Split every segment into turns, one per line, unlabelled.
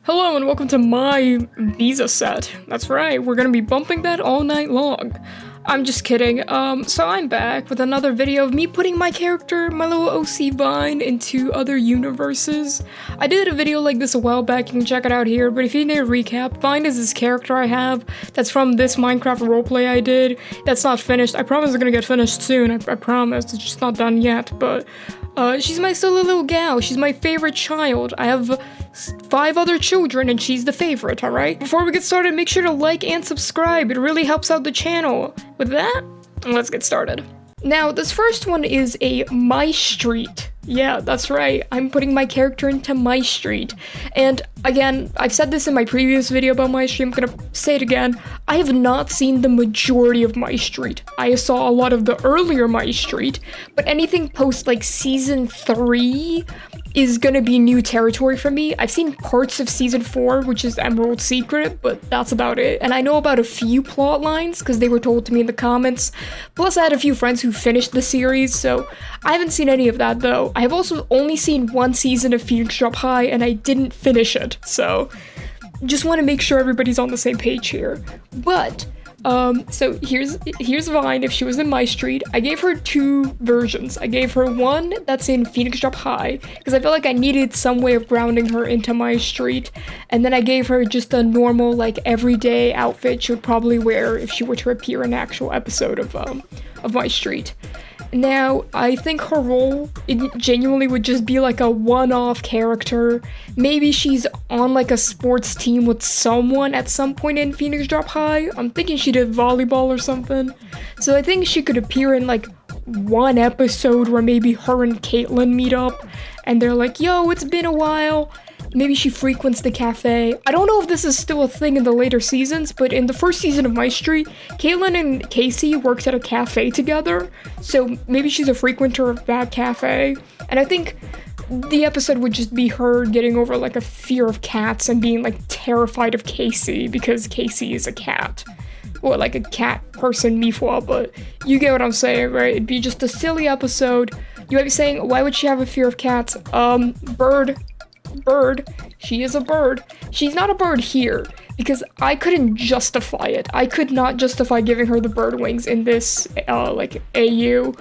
Hello and welcome to my visa set. That's right, we're gonna be bumping that all night long. I'm just kidding. So I'm back with another video of me putting my character, my little OC Vine, into other universes. I did a video like this a while back, you can check it out here, but if you need a recap, Vine is this character I have that's from this Minecraft roleplay I did. That's not finished. I promise it's gonna get finished soon, I promise. It's just not done yet, but she's my silly little gal. She's my favorite child. I have 5 other children and she's the favorite, alright? Before we get started, make sure to like and subscribe. It really helps out the channel. With that, let's get started. Now, this first one is a MyStreet. Yeah, that's right. I'm putting my character into MyStreet. And again, I've said this in my previous video about MyStreet, I'm gonna say it again. I have not seen the majority of MyStreet. I saw a lot of the earlier MyStreet, but anything post like season 3 is gonna be new territory for me. I've seen parts of season 4, which is Emerald Secret, but that's about it. And I know about a few plot lines because they were told to me in the comments. Plus I had a few friends who finished the series, so I haven't seen any of that though. I have also only seen 1 season of Phoenix Drop High and I didn't finish it, so just want to make sure everybody's on the same page here. But so here's Vine if she was in MyStreet. I gave her 2 versions. I gave her one that's in Phoenix Drop High because I felt like I needed some way of grounding her into MyStreet, and then I gave her just a normal like everyday outfit she would probably wear if she were to appear in an actual episode of MyStreet. Now, I think her role, it genuinely would just be like a one-off character. Maybe she's on like a sports team with someone at some point in Phoenix Drop High. I'm thinking she did volleyball or something. So I think she could appear in like one episode where maybe her and Caitlin meet up and they're like, yo, it's been a while. Maybe she frequents the cafe. I don't know if this is still a thing in the later seasons, but in the first season of MyStreet, Caitlin and Casey worked at a cafe together, so maybe she's a frequenter of that cafe. And I think the episode would just be her getting over like a fear of cats and being like terrified of Casey because Casey is a cat. Or like a cat person Mifwa, but you get what I'm saying, right? It'd be just a silly episode. You might be saying, why would she have a fear of cats? Bird. She is a bird. She's not a bird here because I couldn't justify it. I could not justify giving her the bird wings in this like AU.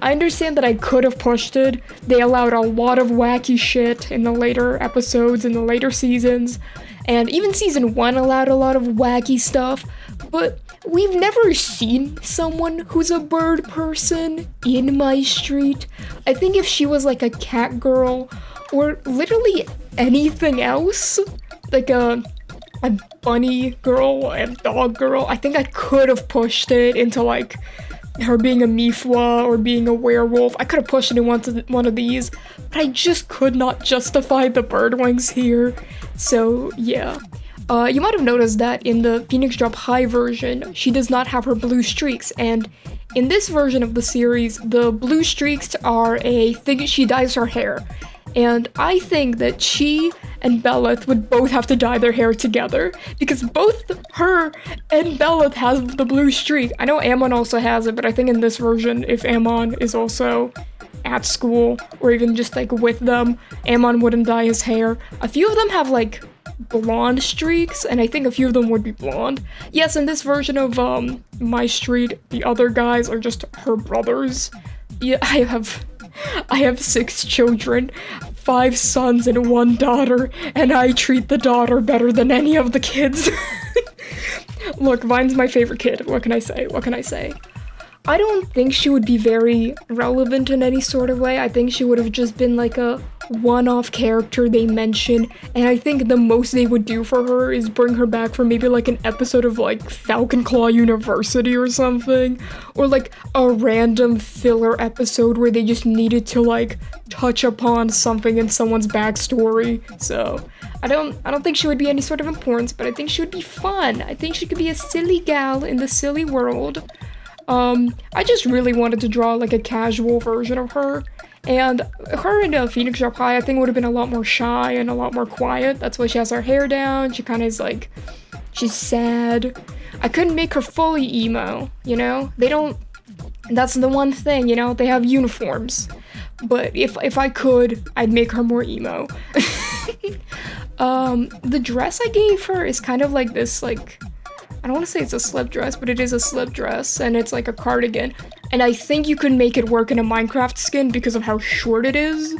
I understand that I could have pushed it. They allowed a lot of wacky shit in the later episodes, in the later seasons, and even season 1 allowed a lot of wacky stuff, but we've never seen someone who's a bird person in MyStreet. I think if she was like a cat girl or literally anything else, like a bunny girl, a dog girl, I think I could have pushed it into like her being a Mifwa or being a werewolf. I could have pushed it in one of these, but I just could not justify the bird wings here. So yeah. You might have noticed that in the Phoenix Drop High version, she does not have her blue streaks, and in this version of the series, the blue streaks are a thing. She dyes her hair. And I think that she and Belith would both have to dye their hair together because both her and Belith have the blue streak. I know Ammon also has it, but I think in this version, if Ammon is also at school or even just like with them, Ammon wouldn't dye his hair. A few of them have like blonde streaks, and I think a few of them would be blonde. Yes, in this version of MyStreet, the other guys are just her brothers. Yeah, I have 6 children, 5 sons and 1 daughter, and I treat the daughter better than any of the kids. Look, Vine's my favorite kid. What can I say? I don't think she would be very relevant in any sort of way. I think she would have just been like a one-off character they mention, and I think the most they would do for her is bring her back for maybe like an episode of like Falcon Claw University or something, or like a random filler episode where they just needed to like touch upon something in someone's backstory. So I don't think she would be any sort of importance, but I think she would be fun. I think she could be a silly gal in the silly world. I just really wanted to draw like a casual version of her, and her in Phoenix Drop High I think would have been a lot more shy and a lot more quiet. That's why she has her hair down. She kind of is like, she's sad. I couldn't make her fully emo, you know? That's the one thing, you know? They have uniforms. But if I could, I'd make her more emo. The dress I gave her is kind of like this, like, I don't want to say it's a slip dress, but it is a slip dress, and it's like a cardigan. And I think you can make it work in a Minecraft skin because of how short it is.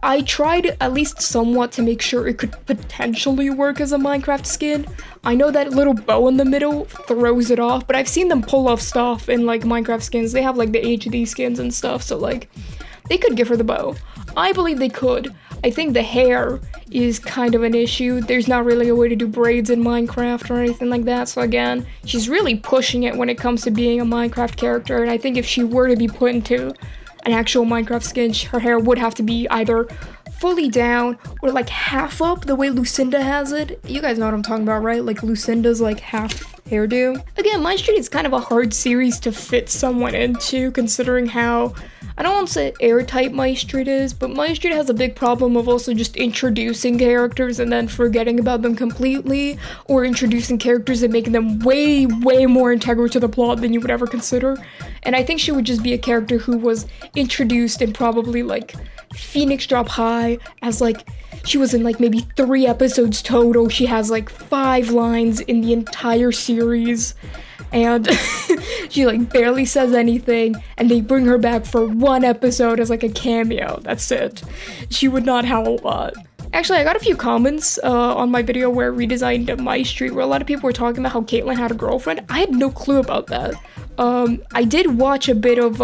I tried at least somewhat to make sure it could potentially work as a Minecraft skin. I know that little bow in the middle throws it off, but I've seen them pull off stuff in like Minecraft skins. They have like the HD skins and stuff, so like they could give her the bow. I believe they could. I think the hair is kind of an issue. There's not really a way to do braids in Minecraft or anything like that, so again, she's really pushing it when it comes to being a Minecraft character, and I think if she were to be put into an actual Minecraft skin, her hair would have to be either fully down or like half up the way Lucinda has it. You guys know what I'm talking about, right? Like Lucinda's like half hairdo. Again, MyStreet is kind of a hard series to fit someone into, considering how, I don't want to say airtight MyStreet is, but MyStreet has a big problem of also just introducing characters and then forgetting about them completely, or introducing characters and making them way more integral to the plot than you would ever consider. And I think she would just be a character who was introduced in probably like Phoenix Drop High as like, she was in like maybe 3 episodes total. She has like 5 lines in the entire series, and she like barely says anything, and they bring her back for 1 episode as like a cameo. That's it. She would not have a lot. Actually, I got a few comments on my video where I redesigned MyStreet, where a lot of people were talking about how Caitlyn had a girlfriend. I had no clue about that. I did watch a bit of,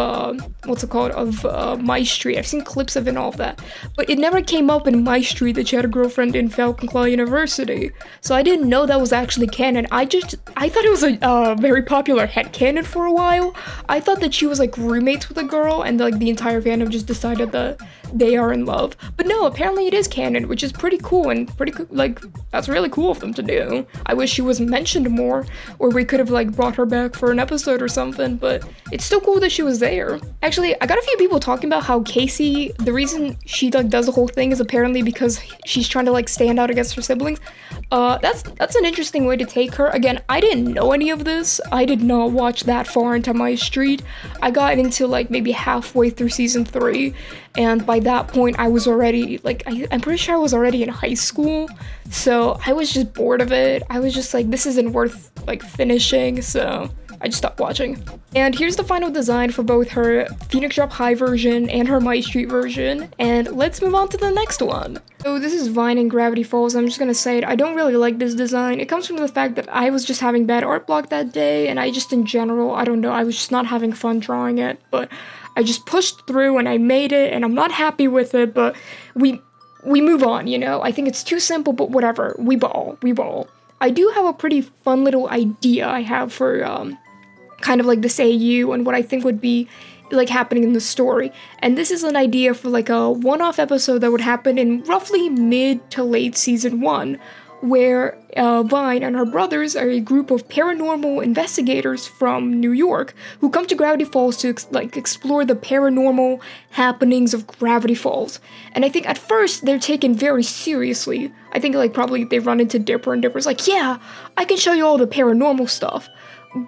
MyStreet. I've seen clips of it and all of that. But it never came up in MyStreet that she had a girlfriend in Falcon Claw University. So I didn't know that was actually canon. I thought it was a very popular headcanon for a while. I thought that she was like roommates with a girl and like the entire fandom just decided that they are in love. But no, apparently it is canon, which is pretty cool and like, that's really cool of them to do. I wish she was mentioned more, or we could have like brought her back for an episode or something, but it's still cool that she was there. Actually, I got a few people talking about how Casey, the reason she like does the whole thing is apparently because she's trying to like stand out against her siblings. That's an interesting way to take her. Again, I didn't know any of this. I did not watch that far into MyStreet. I got into like maybe halfway through season 3, and by that point I was already like, I'm pretty sure I was already in high school, so I was just bored of it. I was just like, this isn't worth like finishing, so I just stopped watching. And here's the final design for both her Phoenix Drop High version and her MyStreet version, and let's move on to the next one. So this is Vine and Gravity Falls. I'm just gonna say it, I don't really like this design. It comes from the fact that I was just having bad art block that day, and I just in general, I don't know, I was just not having fun drawing it, but I just pushed through and I made it, and I'm not happy with it, but we move on, you know? I think it's too simple, but whatever. We ball. I do have a pretty fun little idea I have for, kind of like this AU and what I think would be like happening in the story. And this is an idea for like a one-off episode that would happen in roughly mid to late season 1, where Vine and her brothers are a group of paranormal investigators from New York who come to Gravity Falls to explore the paranormal happenings of Gravity Falls. And I think at first they're taken very seriously. I think like probably they run into Dipper, and Dipper's like, yeah, I can show you all the paranormal stuff.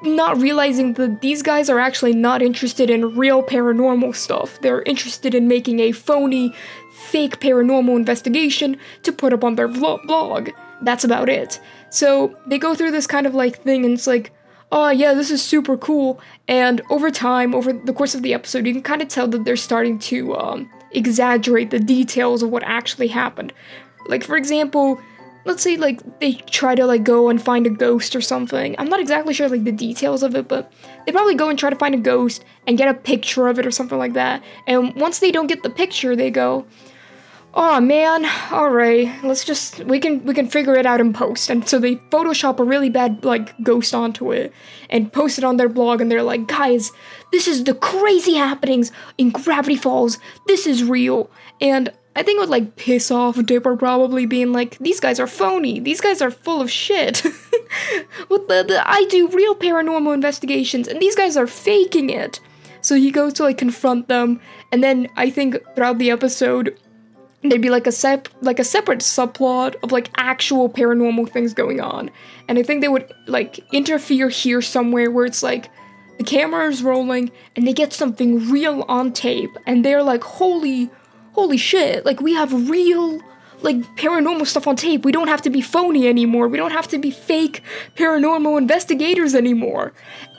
Not realizing that these guys are actually not interested in real paranormal stuff. They're interested in making a phony, fake paranormal investigation to put up on their blog. That's about it. So they go through this kind of like thing, and it's like, oh yeah, this is super cool. And over time, over the course of the episode, you can kind of tell that they're starting to exaggerate the details of what actually happened. Like, for example, let's say like they try to like go and find a ghost or something. I'm not exactly sure like the details of it, but they probably go and try to find a ghost and get a picture of it or something like that. And once they don't get the picture, they go, oh man, alright, we can figure it out in post. And so they Photoshop a really bad like ghost onto it and post it on their blog, and they're like, guys, this is the crazy happenings in Gravity Falls. This is real. And I think it would like piss off Dipper, probably being like, these guys are phony. These guys are full of shit. I do real paranormal investigations and these guys are faking it. So he goes to like confront them, and then I think throughout the episode there'd be like a separate subplot of like actual paranormal things going on. And I think they would like interfere here somewhere where it's like the camera is rolling and they get something real on tape and they're like, holy shit, like we have real like paranormal stuff on tape. We don't have to be phony anymore. We don't have to be fake paranormal investigators anymore.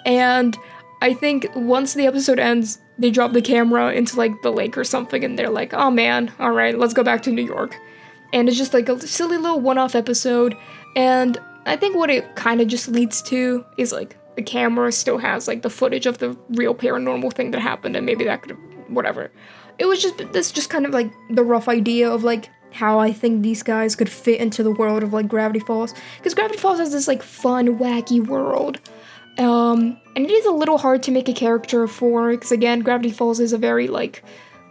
And I think once the episode ends, they drop the camera into like the lake or something, and they're like, oh man, all right, let's go back to New York. And it's just like a silly little one-off episode. And I think what it kind of just leads to is like the camera still has like the footage of the real paranormal thing that happened, and maybe that could have, whatever. It was just kind of like the rough idea of like how I think these guys could fit into the world of like Gravity Falls, because Gravity Falls has this like fun, wacky world. And it is a little hard to make a character for, because again, Gravity Falls is a very like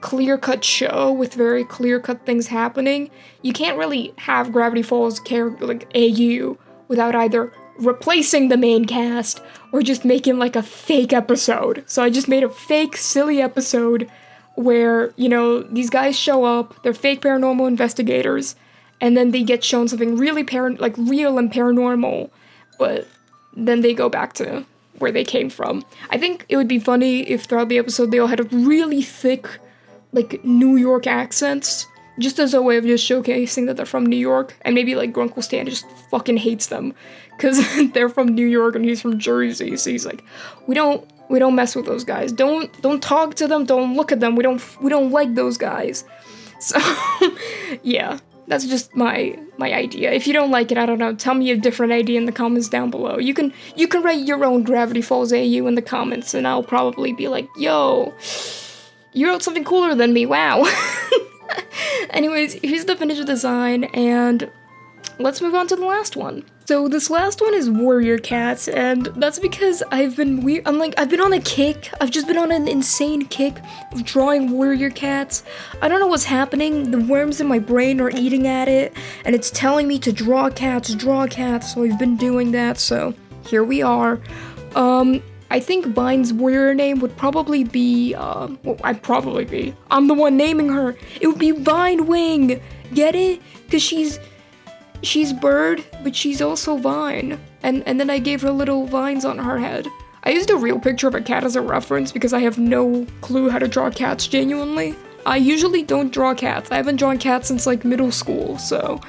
clear-cut show with very clear-cut things happening. You can't really have Gravity Falls character like AU without either replacing the main cast or just making like a fake episode. So I just made a fake, silly episode where, you know, these guys show up, they're fake paranormal investigators, and then they get shown something really real and paranormal, but then they go back to where they came from. I think it would be funny if throughout the episode they all had a really thick, like, New York accents, just as a way of just showcasing that they're from New York, and maybe, like, Grunkle Stan just fucking hates them, because they're from New York and he's from Jersey, so he's like, we don't mess with those guys. Don't talk to them. Don't look at them. We don't like those guys. So, yeah, that's just my idea. If you don't like it, I don't know. Tell me a different idea in the comments down below. You can write your own Gravity Falls AU in the comments, and I'll probably be like, yo, you wrote something cooler than me. Wow. Anyways, here's the finished design, and let's move on to the last one. So this last one is Warrior Cats, and that's because I've been on a kick. I've just been on an insane kick of drawing Warrior Cats. I don't know what's happening. The worms in my brain are eating at it, and it's telling me to draw cats, so I've been doing that, so here we are. I think Vine's warrior name would probably be, I'm the one naming her. It would be Vine Wing. Get it? Because she's bird, but she's also vine. And then I gave her little vines on her head. I used a real picture of a cat as a reference because I have no clue how to draw cats genuinely. I usually don't draw cats. I haven't drawn cats since like middle school, so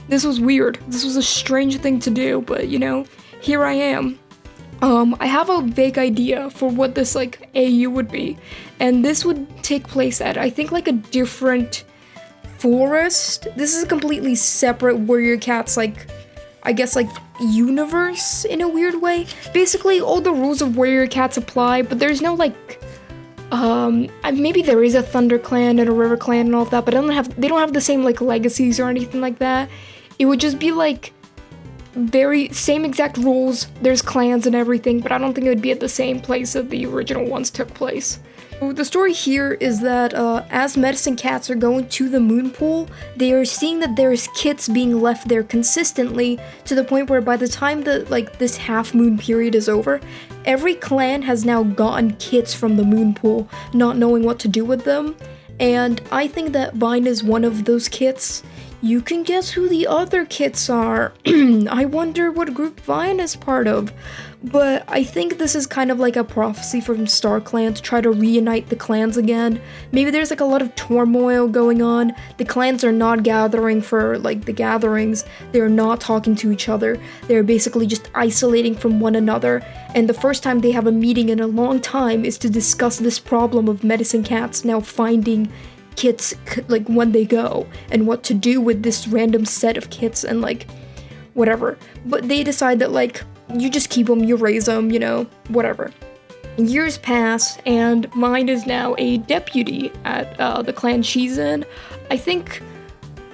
this was weird. This was a strange thing to do, but you know, here I am. I have a vague idea for what this like AU would be, and this would take place at, I think, like a different forest. This is a completely separate Warrior Cats, like, I guess, like, universe in a weird way. Basically, all the rules of Warrior Cats apply, but there's no, like, maybe there is a Thunder Clan and a River Clan and all of that, but they don't have the same, like, legacies or anything like that. It would just be, like, very same exact rules. There's clans and everything, but I don't think it would be at the same place that the original ones took place. So the story here is that as medicine cats are going to the moon pool, they are seeing that there's kits being left there consistently, to the point where by the time this half moon period is over, every clan has now gotten kits from the moon pool, not knowing what to do with them. And I think that Vine is one of those kits. You can guess who the other kits are. I wonder what group Vine is part of. But I think this is kind of like a prophecy from StarClan to try to reunite the clans again. Maybe there's like a lot of turmoil going on. The clans are not gathering for like the gatherings. They're not talking to each other. They're basically just isolating from one another. And the first time they have a meeting in a long time is to discuss this problem of medicine cats now finding kits like when they go, and what to do with this random set of kits and like whatever. But they decide that like you just keep them, you raise them, you know, whatever. Years pass, and Vine is now a deputy at the clan she's in. I think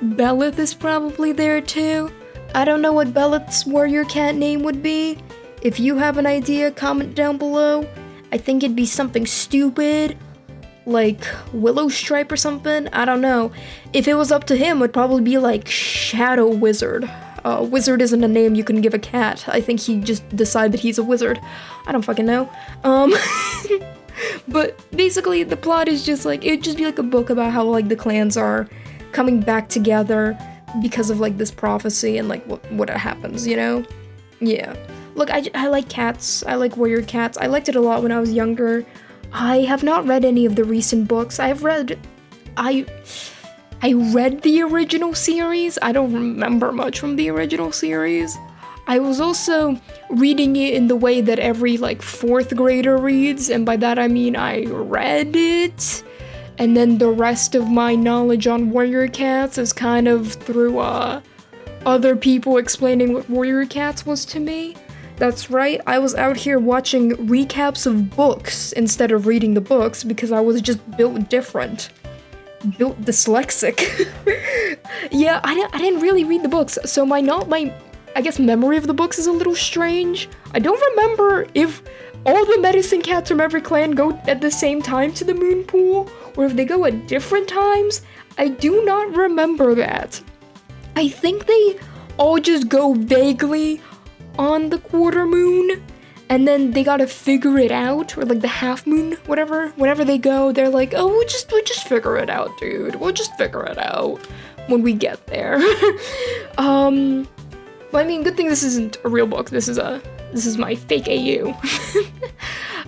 Belith is probably there too. I don't know what Belith's warrior cat name would be. If you have an idea, comment down below. I think it'd be something stupid, like Willow Stripe or something. I don't know. If it was up to him, it would probably be like Shadow Wizard. Wizard isn't a name you can give a cat. I think he just decided that he's a wizard. I don't fucking know. But basically the plot is just like, it'd just be like a book about how like the clans are coming back together because of like this prophecy and like what happens, you know? Yeah. Look, I like cats. I like warrior cats. I liked it a lot when I was younger. I have not read any of the recent books. I read the original series. I don't remember much from the original series. I was also reading it in the way that every like 4th grader reads, and by that I mean I read it, and then the rest of my knowledge on Warrior Cats is kind of through other people explaining what Warrior Cats was to me. That's right, I was out here watching recaps of books instead of reading the books because I was just built different. Built dyslexic. Yeah, I didn't really read the books, so my I guess memory of the books is a little strange. I don't remember if all the medicine cats from every clan go at the same time to the moon pool, or if they go at different times. I do not remember that. I think they all just go vaguely on the quarter moon, and then they gotta figure it out, or like the half moon, whatever. Whenever they go, they're like, oh, we'll just figure it out, dude. We'll just figure it out when we get there. Well, I mean, good thing this isn't a real book. This is my fake AU.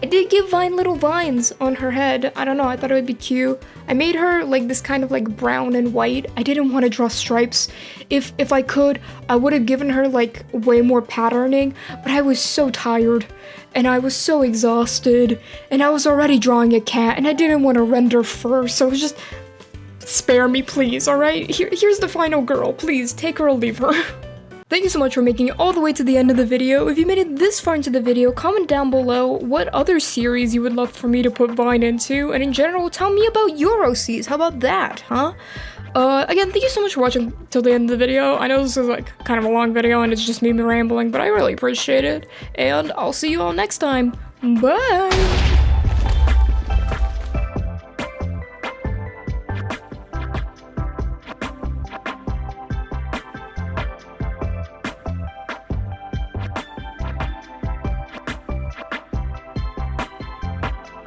I did give Vine little vines on her head. I don't know, I thought it would be cute. I made her like this kind of like brown and white. I didn't want to draw stripes. If I could, I would have given her like way more patterning, but I was so tired and I was so exhausted and I was already drawing a cat and I didn't want to render fur, so it was just, spare me please, alright? Here's the final girl, please take her or leave her. Thank you so much for making it all the way to the end of the video. If you made it this far into the video, comment down below what other series you would love for me to put Vine into, and in general, tell me about your OCs. How about that, huh? Again, thank you so much for watching till the end of the video. I know this is like kind of a long video and it's just me rambling, but I really appreciate it, and I'll see you all next time. Bye!